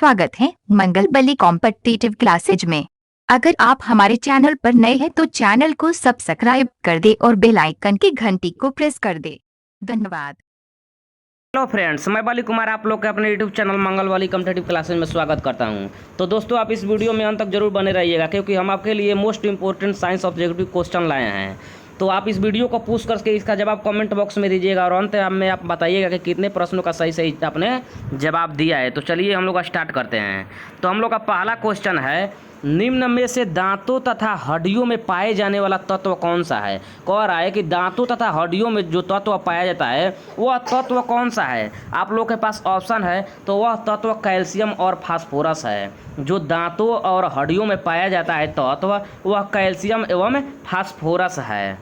स्वागत है मंगल बली competitive classes में। अगर आप हमारे चैनल पर नए हैं तो चैनल को सब्सक्राइब कर दे और बेल आइकन की घंटी को प्रेस कर दे। धन्यवाद। हेलो फ्रेंड्स, मैं बाली कुमार आप लोग के अपने यूट्यूब चैनल मंगल वाली कॉम्पिटिटिव क्लासेज में स्वागत करता हूं। तो दोस्तों, आप इस वीडियो में अंत तक जरूर बने रहिएगा क्योंकि हम आपके लिए most important science objective question लाए हैं। तो आप इस वीडियो को पूछ करके इसका जवाब कमेंट बॉक्स में दीजिएगा और अंत में आप बताइएगा कि कितने प्रश्नों का सही सही आपने जवाब दिया है। तो चलिए हम लोग स्टार्ट करते हैं। तो हम लोग का पहला क्वेश्चन है, निम्न में से दांतों तथा हड्डियों में पाए जाने वाला तत्व कौन सा है। कह रहा है कि दांतों तथा हड्डियों में जो तत्व पाया जाता है वह तत्व कौन सा है। आप लोग के पास ऑप्शन है, तो वह तत्व कैल्शियम और फास्फोरस है। जो दांतों और हड्डियों में पाया जाता है तत्व वह कैल्शियम एवं फास्फोरस है।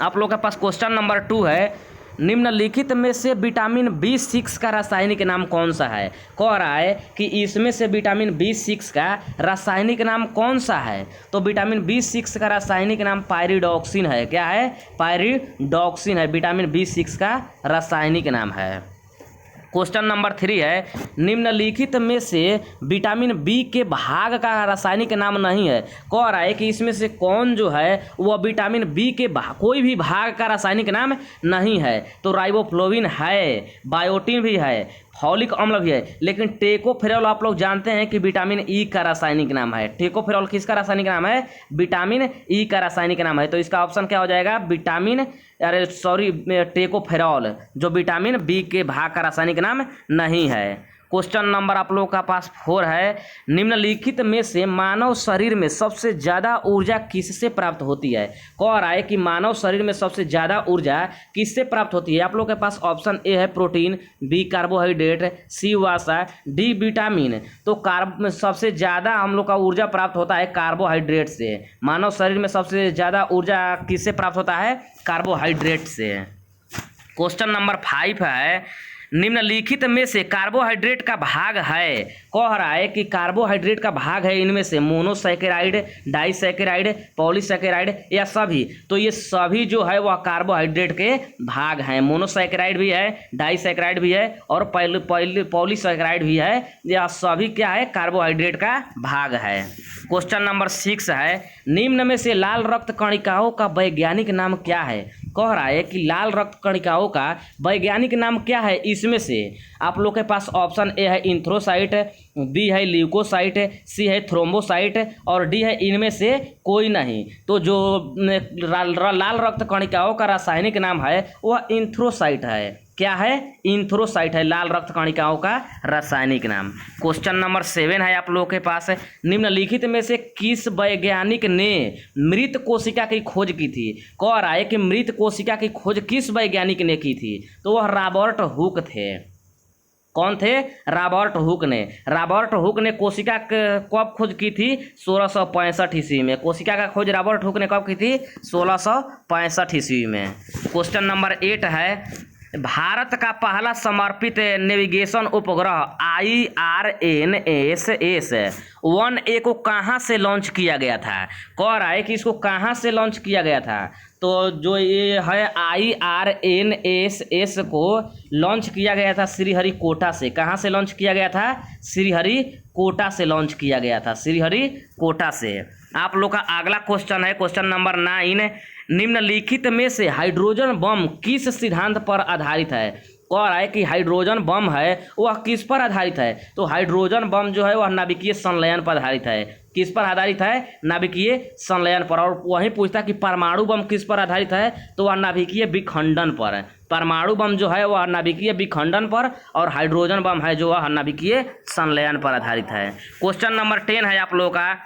आप लोग के पास क्वेश्चन नंबर 2 है, निम्नलिखित में से विटामिन B6 का रासायनिक नाम कौन सा है। कह रहा है कि इसमें से विटामिन B6 का रासायनिक नाम कौन सा है। तो विटामिन B6 का रासायनिक नाम पायरिडॉक्सिन है। क्या है? पायरिडॉक्सिन है, विटामिन B6 का रासायनिक नाम है। क्वेश्चन नंबर 3 है, निम्नलिखित में से विटामिन बी के भाग का रासायनिक नाम नहीं है। कह रहा है कि इसमें से कौन जो है वह विटामिन बी के कोई भी भाग का रासायनिक नाम नहीं है। तो राइबोफ्लोविन है, बायोटिन भी है, फॉलिक अम्ल भी है, लेकिन टेकोफेरॉल आप लोग जानते हैं कि विटामिन ई का रासायनिक नाम है। टेकोफेरॉल किसका रासायनिक नाम है? विटामिन ई का रासायनिक नाम है। तो इसका ऑप्शन क्या हो जाएगा? टेकोफेरॉल, जो विटामिन बी के भाग का रासायनिक नाम नहीं है। क्वेश्चन नंबर आप लोगों का पास 4 है, निम्नलिखित में से मानव शरीर में सबसे ज़्यादा ऊर्जा किससे प्राप्त होती है। कह रहा है कि मानव शरीर में सबसे ज़्यादा ऊर्जा किससे प्राप्त होती है। आप लोग के पास ऑप्शन ए है प्रोटीन, बी कार्बोहाइड्रेट, सी वसा, डी विटामिन। तो सबसे ज़्यादा हम लोग का ऊर्जा प्राप्त होता है कार्बोहाइड्रेट से। मानव शरीर में सबसे ज़्यादा ऊर्जा किससे प्राप्त होता है? कार्बोहाइड्रेट से। क्वेश्चन नंबर 5 है, निम्नलिखित में से कार्बोहाइड्रेट का भाग है। कह रहा है कि कार्बोहाइड्रेट का भाग है इनमें से मोनोसैकेराइड, डाइसैकेराइड, पॉलीसैकेराइड या सभी। तो ये सभी जो है वह कार्बोहाइड्रेट के भाग हैं। मोनोसैकेराइड भी है, डाइसैकेराइड भी है और पॉलीसैकेराइड भी है। यह सभी क्या है? कार्बोहाइड्रेट का भाग है। क्वेश्चन नंबर 6 है, निम्न में से लाल रक्त कणिकाओं का वैज्ञानिक नाम क्या है। कह रहा है कि लाल रक्त कणिकाओं का वैज्ञानिक नाम क्या है। इसमें से आप लोग के पास ऑप्शन ए है इंथ्रोसाइट, बी है ल्यूकोसाइट, सी है थ्रोम्बोसाइट और डी है इनमें से कोई नहीं। तो जो लाल रक्त कणिकाओं का रासायनिक नाम है वह इंथ्रोसाइट है। क्या है? इंथ्रोसाइट है लाल रक्त कणिकाओं का रासायनिक नाम। क्वेश्चन नंबर 7 है आप लोगों के पास, निम्नलिखित में से किस वैज्ञानिक ने मृत कोशिका की खोज की थी। कह रहा है कि मृत कोशिका की खोज किस वैज्ञानिक ने की थी। तो वह रॉबर्ट हुक थे। कौन थे? रॉबर्ट हुक ने। रॉबर्ट हुक ने कोशिका कब खोज की थी? 1665 ईस्वी में। कोशिका का खोज रॉबर्ट हुक ने कब की थी? 1665 ईस्वी में। क्वेश्चन नंबर 8 है, भारत का पहला समर्पित नेविगेशन उपग्रह IRNSS-1A को कहाँ से लॉन्च किया गया था। कह रहा है कि इसको कहाँ से लॉन्च किया गया था। तो जो ये है IRNSS को लॉन्च किया गया था श्रीहरिकोटा से। कहाँ से लॉन्च किया गया था? श्रीहरिकोटा से लॉन्च किया गया था, श्रीहरिकोटा से। आप लोग का अगला क्वेश्चन है क्वेश्चन नंबर 9, निम्नलिखित में से हाइड्रोजन बम किस सिद्धांत पर आधारित है। कह रहा है कि हाइड्रोजन बम है वह किस पर आधारित है। तो हाइड्रोजन बम जो है वह नाभिकीय संलयन पर आधारित है। किस पर आधारित है? नाभिकीय संलयन पर। और वहीं पूछता है कि परमाणु बम किस पर आधारित है। तो वह नाभिकीय विखंडन पर है। परमाणु बम जो है वह नाभिकीय विखंडन पर और हाइड्रोजन बम है जो वह नाभिकीय संलयन पर आधारित है। क्वेश्चन नंबर 10 है आप लोगों का,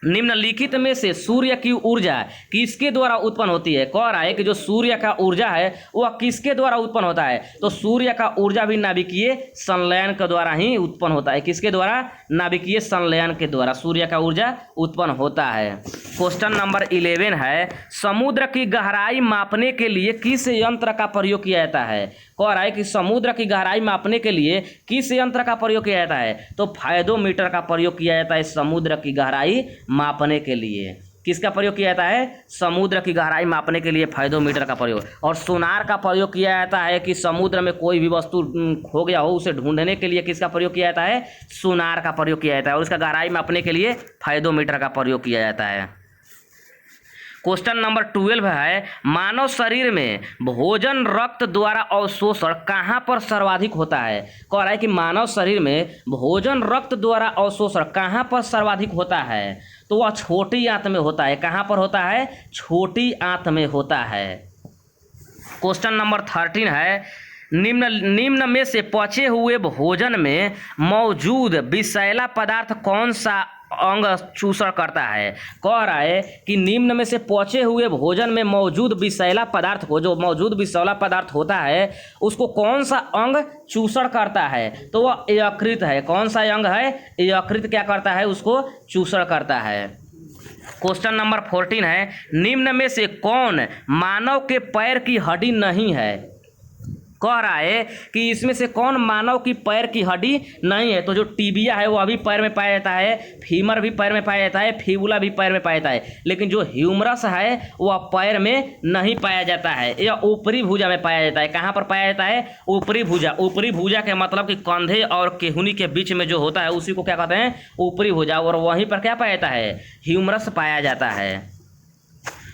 निम्नलिखित में से सूर्य की ऊर्जा किसके द्वारा उत्पन्न होती है। कह रहा है कि जो सूर्य का ऊर्जा है वह किसके द्वारा उत्पन्न होता है। तो सूर्य का ऊर्जा भी नाभिकीय संलयन के द्वारा ही उत्पन्न होता है। किसके द्वारा? नाभिकीय संलयन के द्वारा सूर्य का ऊर्जा उत्पन्न होता है। क्वेश्चन नंबर 11 है, समुद्र की गहराई मापने के लिए किस यंत्र का प्रयोग किया जाता है। कह रहा है कि समुद्र की गहराई मापने के लिए किस यंत्र का प्रयोग किया जाता है। तो फायदोमीटर का प्रयोग किया जाता है समुद्र की गहराई मापने के लिए। किसका प्रयोग किया जाता है? समुद्र की गहराई मापने के लिए फाइडोमीटर का प्रयोग। और सोनार का प्रयोग किया जाता है कि समुद्र में कोई भी वस्तु खो गया हो उसे ढूंढने के लिए किसका प्रयोग किया जाता है? सोनार का प्रयोग किया जाता है। और उसका गहराई मापने के लिए फाइडोमीटर का प्रयोग किया जाता है। क्वेश्चन नंबर 12 है, मानव शरीर में भोजन रक्त द्वारा अवशोषण कहाँ पर सर्वाधिक होता है? कह रहा है कि मानव शरीर में भोजन रक्त द्वारा अवशोषण कहाँ पर सर्वाधिक होता है? तो वह छोटी आंत में होता है। कहाँ पर होता है? छोटी आंत में होता है। क्वेश्चन नंबर 13 है, निम्न में से पचे हुए भोजन में मौजूद विषैला पदार्थ कौन सा अंग चूषण करता है? कह रहा है कि निम्न में से पचे हुए भोजन में मौजूद विषैला पदार्थ को, जो मौजूद विषैला पदार्थ होता है उसको कौन सा अंग चूषण करता है? तो वह यकृत है। कौन सा अंग है? यकृत क्या करता है? उसको चूषण करता है। क्वेश्चन नंबर 14 है, निम्न में से कौन मानव के पैर की हड्डी नहीं है? कह रहा है कि इसमें से कौन मानव की पैर की हड्डी नहीं है? तो जो टीबिया है वह भी पैर में पाया जाता है, फीमर भी पैर में पाया जाता है, फिबुला भी पैर में पाया जाता है, लेकिन जो ह्यूमरस है वह पैर में नहीं पाया जाता है। यह ऊपरी भुजा में पाया जाता है। कहाँ पर पाया जाता है? ऊपरी भुजा। ऊपरी भुजा के मतलब कि कंधे और केहूनी के बीच में जो होता है उसी को क्या कहते हैं? ऊपरी भुजा। और वहीं पर क्या पाया जाता है? ह्यूमरस पाया जाता है।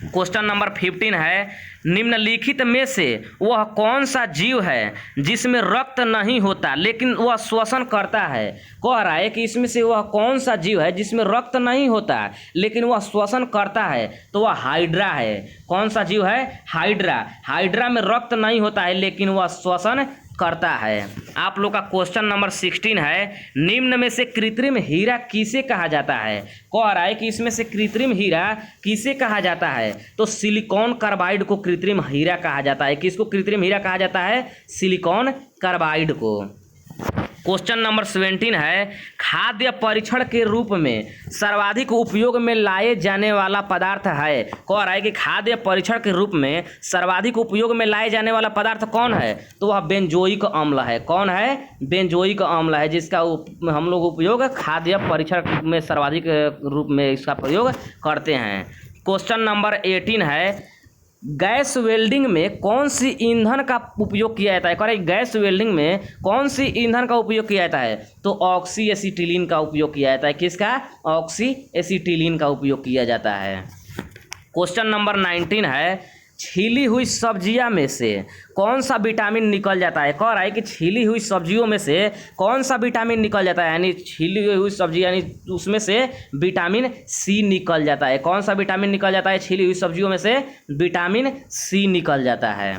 क्वेश्चन नंबर 15 है, निम्नलिखित में से वह कौन सा जीव है जिसमें रक्त नहीं होता लेकिन वह श्वसन करता है? कह रहा है कि इसमें से वह कौन सा जीव है जिसमें रक्त नहीं होता लेकिन वह श्वसन करता है? तो वह हाइड्रा है। कौन सा जीव है? हाइड्रा। हाइड्रा में रक्त नहीं होता है लेकिन वह श्वसन करता है। आप लोग का क्वेश्चन नंबर 16 है, निम्न में से कृत्रिम हीरा किसे कहा जाता है? कह रहा है कि इसमें से कृत्रिम हीरा किसे कहा जाता है? तो सिलिकॉन कार्बाइड को कृत्रिम हीरा कहा जाता है। किसको कृत्रिम हीरा कहा जाता है? सिलिकॉन कार्बाइड को। क्वेश्चन नंबर 17 है, खाद्य परीक्षण के रूप में सर्वाधिक उपयोग में लाए जाने वाला पदार्थ है? कह रहा है कि खाद्य परीक्षण के रूप में सर्वाधिक उपयोग में लाए जाने वाला पदार्थ कौन है? तो वह बेंजोइक अम्ल है। कौन है? बेंजोइक अम्ल है, जिसका हम लोग उपयोग खाद्य परीक्षण में सर्वाधिक रूप में इसका प्रयोग करते हैं। क्वेश्चन नंबर 18 है, गैस वेल्डिंग में कौन सी ईंधन का उपयोग किया जाता है? कह रहे हैं गैस वेल्डिंग में कौन सी ईंधन का उपयोग किया जाता है? तो ऑक्सी एसिटिलीन का उपयोग किया जाता है। किसका? ऑक्सी एसिटिलीन का उपयोग किया जाता है। क्वेश्चन नंबर 19 है, छीली हुई सब्जियां में से कौन सा विटामिन निकल जाता है? कह रहा है कि छीली हुई सब्जियों में से कौन सा विटामिन निकल जाता है? यानी छीली हुई सब्जी यानी उसमें से विटामिन सी निकल जाता है। कौन सा विटामिन निकल जाता है? छीली हुई सब्जियों में से विटामिन सी निकल जाता है।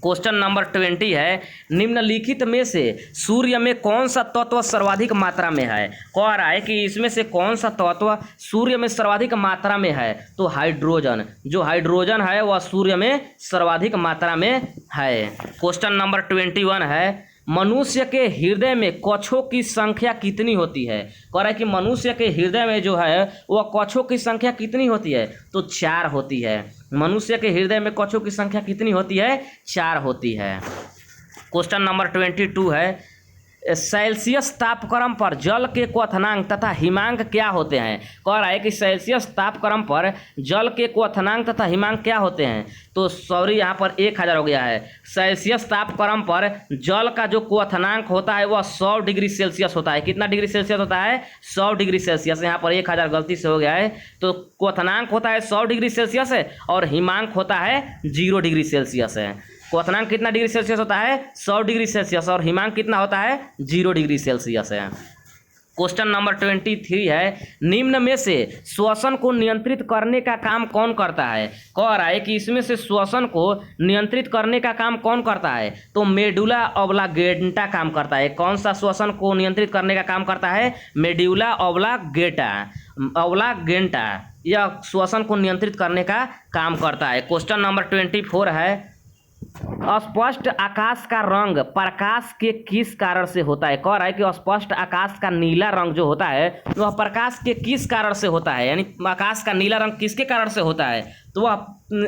क्वेश्चन नंबर 20 है, निम्नलिखित में से सूर्य में कौन सा तत्व सर्वाधिक मात्रा में है? कह रहा है कि इसमें से कौन सा तत्व सूर्य में सर्वाधिक मात्रा में है? तो हाइड्रोजन। जो हाइड्रोजन है वह सूर्य में सर्वाधिक मात्रा में है। क्वेश्चन नंबर 21 है, मनुष्य के हृदय में कक्षों की संख्या कितनी होती है? कह रहा है कि मनुष्य के हृदय में जो है वह कक्षों की संख्या कितनी होती है? तो 4 होती है। मनुष्य के हृदय में कक्षों की संख्या कितनी होती है? 4 होती है। क्वेश्चन नंबर 22 है, सेल्सियस तापक्रम पर जल के क्वथनांक तथा हिमांक क्या होते हैं? कह रहा है कि सेल्सियस तापक्रम पर जल के क्वथनांक तथा हिमांक क्या होते हैं? तो सॉरी यहाँ पर 1000 हो गया है। सेल्सियस तापक्रम पर जल का जो क्वथनांक होता है वह 100 डिग्री सेल्सियस होता है। कितना डिग्री सेल्सियस होता है? 100 डिग्री सेल्सियस। यहाँ पर 1000 गलती से हो गया है। तो क्वथनांक होता है 100 डिग्री सेल्सियस है और हिमांक होता है 0 डिग्री सेल्सियस है। क्वथनांक कितना डिग्री सेल्सियस होता है? 100 डिग्री सेल्सियस और हिमांक कितना होता है? 0 डिग्री सेल्सियस है। क्वेश्चन नंबर 23 है, निम्न में से श्वसन को नियंत्रित करने का काम कौन करता है? कह रहा है कि इसमें से श्वसन को नियंत्रित करने का काम कौन करता है? तो मेडुला ऑब्लांगेटा काम करता है। कौन सा श्वसन को नियंत्रित करने का काम करता है? मेडुला ऑब्लांगेटा यह श्वसन को नियंत्रित करने का काम करता है। क्वेश्चन नंबर 24 है, अस्पष्ट आकाश का रंग प्रकाश के किस कारण से होता है? कह रहा है कि अस्पष्ट आकाश का नीला रंग जो होता है वह प्रकाश के किस कारण से होता है? यानी आकाश का नीला रंग किसके कारण से होता है? तो वह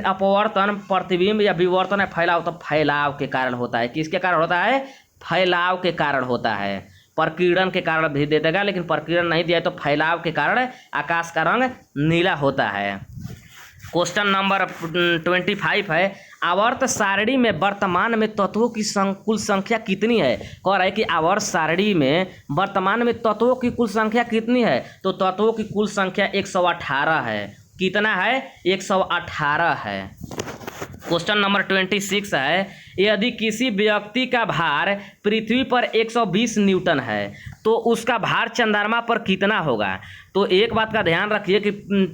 अपवर्तन, प्रतिबिंब या विवर्तन या फैलाव, तो फैलाव के कारण होता है। किसके कारण होता है? फैलाव के कारण होता है। प्रकीर्णन के कारण भी दे देगा, लेकिन प्रकीर्णन नहीं दिया है तो फैलाव के कारण आकाश का रंग नीला होता है। क्वेश्चन नंबर 25 है, आवर्त सारणी में वर्तमान में तत्वों की कुल संख्या कितनी है। कह रहा है कि आवर्त सारणी में वर्तमान में तत्वों की कुल संख्या कितनी है, तो तत्वों की कुल संख्या 118 है। कितना है? 118 है। क्वेश्चन नंबर 26 है, यदि किसी व्यक्ति का भार पृथ्वी पर 120 न्यूटन है तो उसका भार चंद्रमा पर कितना होगा। तो एक बात का ध्यान रखिए कि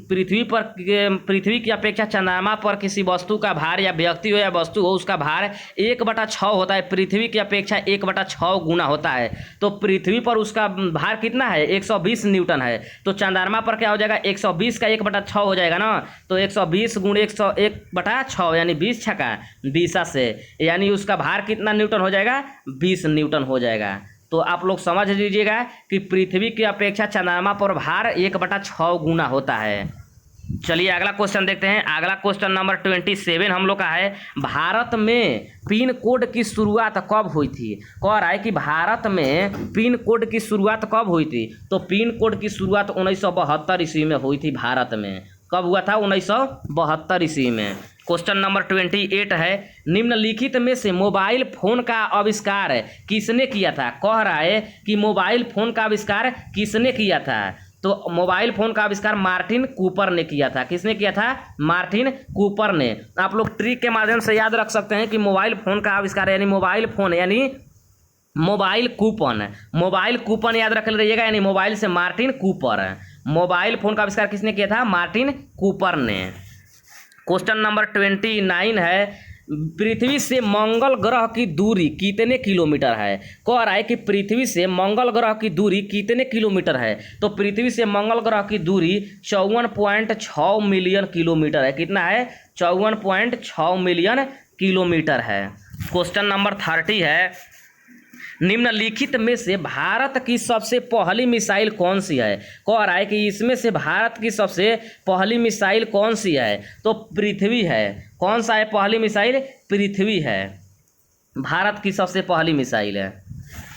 पृथ्वी की अपेक्षा चंद्रमा पर किसी वस्तु का भार, या व्यक्ति हो या वस्तु हो, उसका भार 1/6 होता है। पृथ्वी की अपेक्षा 1/6 गुना होता है। तो पृथ्वी पर उसका भार कितना है? 120 न्यूटन है। तो चंद्रमा पर क्या हो जाएगा? 120 का 1/6 हो जाएगा ना। तो 120 गुणे 101/6 यानी 20 छक्का 20 से, यानी उसका भार कितना न्यूटन हो जाएगा? 20 न्यूटन हो जाएगा। तो आप लोग समझ लीजिएगा कि पृथ्वी की अपेक्षा चंद्रमा पर भार 1/6 गुना होता है। चलिए अगला क्वेश्चन देखते हैं। अगला क्वेश्चन नंबर 27 हम लोग का है, भारत में पिन कोड की शुरुआत कब हुई थी। कह रहा है कि भारत में पिन कोड की शुरुआत कब हुई थी। तो पिन कोड की शुरुआत 1972 ईस्वी में हुई थी भारत में। कब हुआ था? 1972 ईस्वी में। क्वेश्चन नंबर 28 है, निम्नलिखित में से मोबाइल फोन का आविष्कार किसने किया था। कह रहा है कि मोबाइल फोन का आविष्कार किसने किया था। तो मोबाइल फोन का आविष्कार मार्टिन कूपर ने किया था। किसने किया था? मार्टिन कूपर ने। आप लोग ट्रिक के माध्यम से याद रख सकते हैं कि मोबाइल फोन का आविष्कार यानी मोबाइल फोन यानी मोबाइल कूपन, मोबाइल कूपन याद रख लीजिएगा, यानी मोबाइल से मार्टिन कूपर। मोबाइल फोन का आविष्कार किसने किया था? मार्टिन कूपर ने। क्वेश्चन नंबर 29 है, पृथ्वी से मंगल ग्रह की दूरी कितने किलोमीटर है। कह रहा है कि पृथ्वी से मंगल ग्रह की दूरी कितने किलोमीटर है। तो पृथ्वी से मंगल ग्रह की दूरी 54.6 मिलियन किलोमीटर है। कितना है? 54.6 मिलियन किलोमीटर है। क्वेश्चन नंबर 30 है, निम्नलिखित में से भारत की सबसे पहली मिसाइल कौन सी है। कह रहा है कि इसमें से भारत की सबसे पहली मिसाइल कौन सी है। तो पृथ्वी है। कौन सा है पहली मिसाइल? पृथ्वी है। भारत की सबसे पहली मिसाइल है।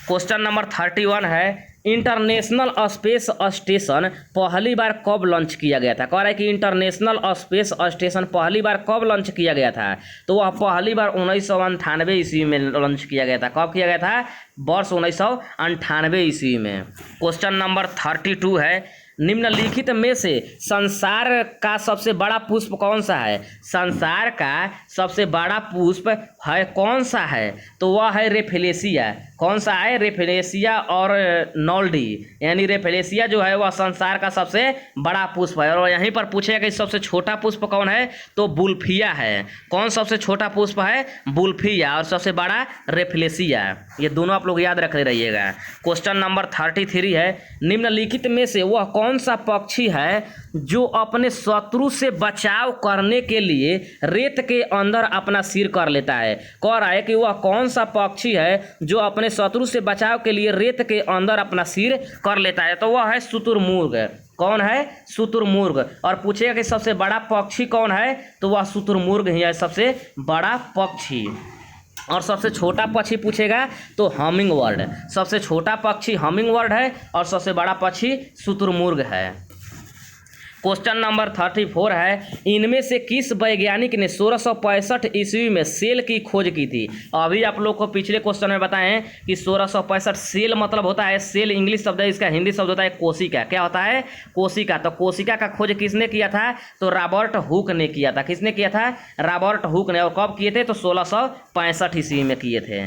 क्वेश्चन नंबर 31 है, इंटरनेशनल स्पेस स्टेशन पहली बार कब लॉन्च किया गया था। कह रहा है कि इंटरनेशनल स्पेस स्टेशन पहली बार कब लॉन्च किया गया था। तो वह पहली बार 1998 ईस्वी में लॉन्च किया गया था। कब किया गया था? वर्ष 1998 ईस्वी में। क्वेश्चन नंबर 32 है, निम्नलिखित में से संसार का सबसे बड़ा पुष्प कौन सा है। संसार का सबसे बड़ा पुष्प है कौन सा है। तो वह है रेफेलेसिया। कौन सा है? रेफेलेसिया और नॉल्डी, यानी रेफेलेसिया जो है वह संसार का सबसे बड़ा पुष्प है। और यहीं पर पूछेगा कि सबसे छोटा पुष्प कौन है। तो बुल्फिया है। कौन सबसे छोटा पुष्प है? बुल्फिया। और सबसे बड़ा रेफेलेसिया। ये दोनों आप लोग याद रख रहिएगा। क्वेश्चन नंबर 33 है, निम्नलिखित में से वह कौन सा पक्षी है जो अपने शत्रु से बचाव करने के लिए रेत के अंदर अपना सिर कर लेता है। कह रहा है कि वह कौन सा पक्षी है जो अपने शत्रु से बचाव के लिए रेत के अंदर अपना सिर कर लेता है। तो वह है शुतुरमुर्ग। कौन है? शुतुरमुर्ग। और पूछेगा कि सबसे बड़ा पक्षी कौन है। तो वह शुतुरमुर्ग ही है सबसे बड़ा पक्षी। और सबसे छोटा पक्षी पूछेगा तो हमिंग बर्ड। सबसे छोटा पक्षी हमिंग बर्ड है और सबसे बड़ा पक्षी शुतुरमुर्ग है। क्वेश्चन नंबर 34 है, इनमें से किस वैज्ञानिक ने 1665 ईस्वी में सेल की खोज की थी। अभी आप लोग को पिछले क्वेश्चन में बताएं कि 1665 सेल मतलब होता है, सेल इंग्लिश शब्द है, इसका हिंदी शब्द होता है कोशिका। क्या होता है? कोशिका। तो कोशिका का खोज किसने किया था। तो रॉबर्ट हुक ने किया था। किसने किया था? रॉबर्ट हुक ने। और कब किए थे? तो 1665 ईस्वी में किए थे।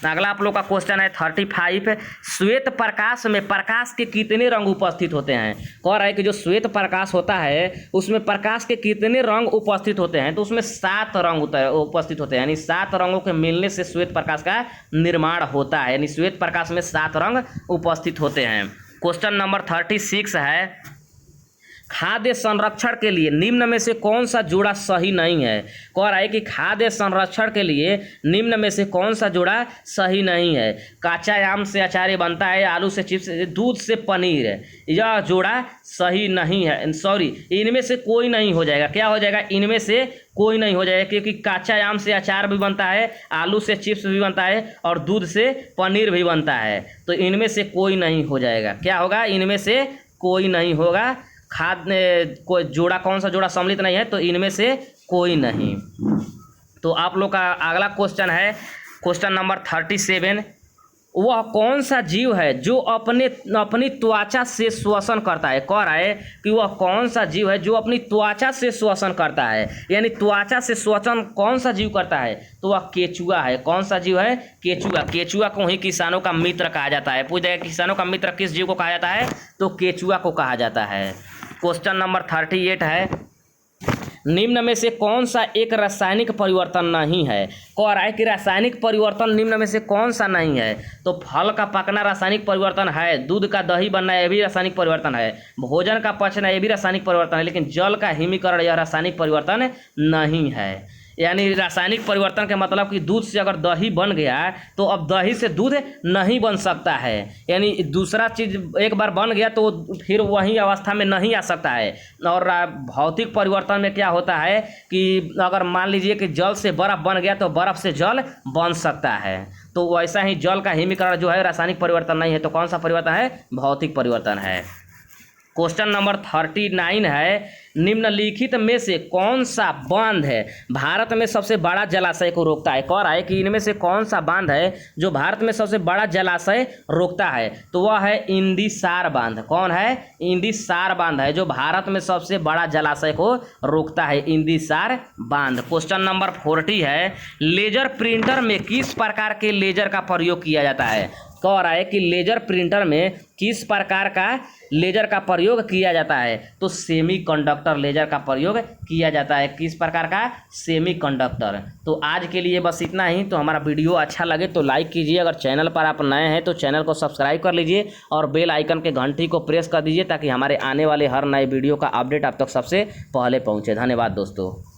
अगला आप लोग का क्वेश्चन है 35, श्वेत प्रकाश में प्रकाश के कितने रंग उपस्थित होते हैं। कह रहा है कि जो श्वेत प्रकाश होता है उसमें प्रकाश के कितने रंग उपस्थित होते हैं। तो उसमें 7 रंग उपस्थित होते हैं, यानी 7 रंगों के मिलने से श्वेत प्रकाश का निर्माण होता है। यानी श्वेत प्रकाश में 7 रंग उपस्थित होते हैं। क्वेश्चन नंबर 36 है, खाद्य संरक्षण के लिए निम्न में से कौन सा जोड़ा सही नहीं है। कह रहा है कि खाद्य संरक्षण के लिए निम्न में से कौन सा जोड़ा सही नहीं है। कच्चा आम से अचार बनता है, आलू से चिप्स, दूध से पनीर, यह जोड़ा सही नहीं है। सॉरी, इनमें से कोई नहीं हो जाएगा। क्या हो जाएगा? इनमें से कोई नहीं हो जाएगा, क्योंकि कच्चा आम से अचार भी बनता है, आलू से चिप्स भी बनता है और दूध से पनीर भी बनता है। तो इनमें से कोई नहीं हो जाएगा। क्या होगा? इनमें से कोई नहीं होगा। कोई जोड़ा, कौन सा जोड़ा सम्मिलित नहीं है? तो इनमें से कोई नहीं। तो आप लोग का अगला क्वेश्चन है क्वेश्चन नंबर 37। वह कौन सा जीव है जो अपनी त्वचा से श्वसन करता है। कह रहा है कि वह कौन सा जीव है जो अपनी त्वचा से श्वसन करता है, यानी त्वचा से श्वसन कौन सा जीव करता है? तो वह केचुआ है। कौन सा जीव है? केचुआ। केचुआ को ही किसानों का मित्र कहा जाता है। पूछ जाएगा किसानों का मित्र किस जीव को कहा जाता है? तो केचुआ को कहा जाता है। क्वेश्चन नंबर 38 है, निम्न में से कौन सा एक रासायनिक परिवर्तन नहीं है। कह रहा है कि रासायनिक परिवर्तन निम्न में से कौन सा नहीं है। तो फल का पकना रासायनिक परिवर्तन है, दूध का दही बनना यह भी रासायनिक परिवर्तन है, भोजन का पचना यह भी रासायनिक परिवर्तन है, लेकिन जल का हिमीकरण यह रासायनिक परिवर्तन नहीं है। यानी रासायनिक परिवर्तन के मतलब कि दूध से अगर दही बन गया तो अब दही से दूध नहीं बन सकता है। यानी दूसरा चीज़ एक बार बन गया तो फिर वही अवस्था में नहीं आ सकता है। और भौतिक परिवर्तन में क्या होता है कि अगर मान लीजिए कि जल से बर्फ़ बन गया तो बर्फ़ से जल बन सकता है। तो वैसा ही जल का हिमीकरण जो है रासायनिक परिवर्तन नहीं है। तो कौन सा परिवर्तन है? भौतिक परिवर्तन है। क्वेश्चन नंबर 39 है, निम्नलिखित में से कौन सा बांध है भारत में सबसे बड़ा जलाशय को रोकता है। कह रहा है कि इनमें से कौन सा बांध है जो भारत में सबसे बड़ा जलाशय रोकता है। तो वह है इंदिसार बांध। कौन है? इंदिसार बांध है जो भारत में सबसे बड़ा जलाशय को रोकता है, इंदिसार बांध। क्वेश्चन नंबर 40 है, लेजर प्रिंटर में किस प्रकार के लेजर का प्रयोग किया जाता है। कह रहा है कि लेजर प्रिंटर में किस प्रकार का लेजर का प्रयोग किया जाता है। तो सेमीकंडक्टर लेजर का प्रयोग किया जाता है। किस प्रकार का? सेमीकंडक्टर। तो आज के लिए बस इतना ही। तो हमारा वीडियो अच्छा लगे तो लाइक कीजिए, अगर चैनल पर आप नए हैं तो चैनल को सब्सक्राइब कर लीजिए और बेल आइकन के घंटी को प्रेस कर दीजिए ताकि हमारे आने वाले हर नए वीडियो का अपडेट आप तक सबसे पहले पहुँचे। धन्यवाद दोस्तों।